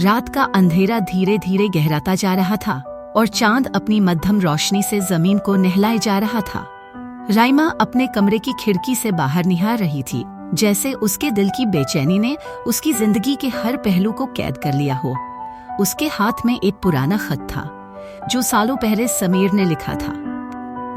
रात का अंधेरा धीरे धीरे गहराता जा रहा था और चांद अपनी मध्यम रोशनी से जमीन को नहलाए जा रहा था। राइमा अपने कमरे की खिड़की से बाहर निहार रही थी, जैसे उसके दिल की बेचैनी ने उसकी जिंदगी के हर पहलू को कैद कर लिया हो। उसके हाथ में एक पुराना खत था जो सालों पहले समीर ने लिखा था।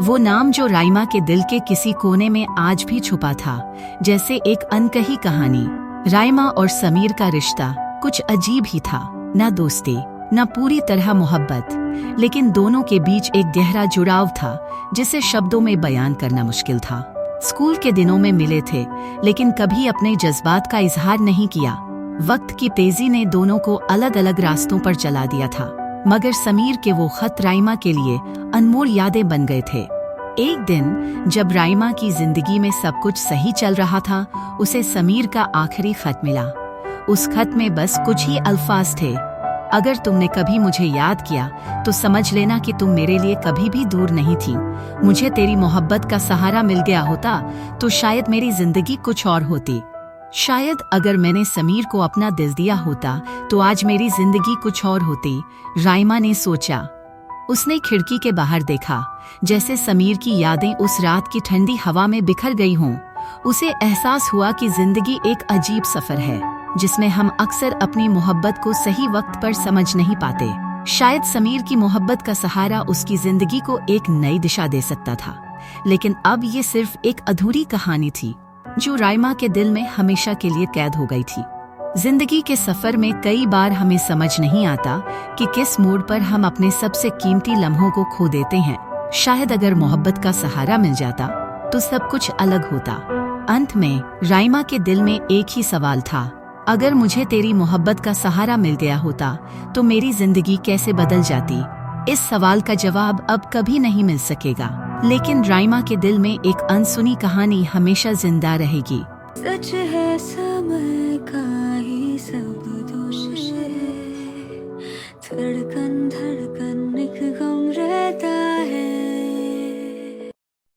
वो नाम जो राइमा के दिल के किसी कोने में आज भी छुपा था, जैसे एक अनकही कहानी। राइमा और समीर का रिश्ता कुछ अजीब ही था, ना दोस्ती ना पूरी तरह मोहब्बत, लेकिन दोनों के बीच एक गहरा जुड़ाव था जिसे शब्दों में बयान करना मुश्किल था। स्कूल के दिनों में मिले थे, लेकिन कभी अपने जज्बात का इजहार नहीं किया। वक्त की तेजी ने दोनों को अलग अलग रास्तों पर चला दिया था, मगर समीर के वो खत राइमा के लिए अनमोल यादें बन गए थे। एक दिन जब राइमा की जिंदगी में सब कुछ सही चल रहा था, उसे समीर का आखिरी खत मिला। उस खत में बस कुछ ही अल्फाज थे। अगर तुमने कभी मुझे याद किया तो समझ लेना कि तुम मेरे लिए कभी भी दूर नहीं थी। मुझे तेरी मोहब्बत का सहारा मिल गया होता तो शायद मेरी जिंदगी कुछ और होती। शायद अगर मैंने समीर को अपना दिल दिया होता तो आज मेरी जिंदगी कुछ और होती, राइमा ने सोचा। उसने खिड़की के बाहर देखा, जैसे समीर की यादें उस रात की ठंडी हवा में बिखर गई हों। उसे एहसास हुआ कि जिंदगी एक अजीब सफर है, जिसमें हम अक्सर अपनी मोहब्बत को सही वक्त पर समझ नहीं पाते। शायद समीर की मोहब्बत का सहारा उसकी जिंदगी को एक नई दिशा दे सकता था, लेकिन अब ये सिर्फ एक अधूरी कहानी थी जो राइमा के दिल में हमेशा के लिए कैद हो गई थी। जिंदगी के सफर में कई बार हमें समझ नहीं आता कि किस मोड़ पर हम अपने सबसे कीमती लम्हों को खो देते हैं। शायद अगर मोहब्बत का सहारा मिल जाता तो सब कुछ अलग होता। अंत में राइमा के दिल में एक ही सवाल था, अगर मुझे तेरी मोहब्बत का सहारा मिल गया होता तो मेरी जिंदगी कैसे बदल जाती। इस सवाल का जवाब अब कभी नहीं मिल सकेगा, लेकिन राइमा के दिल में एक अनसुनी कहानी हमेशा जिंदा रहेगी। सच है समय का ही सब दोष है, धड़कन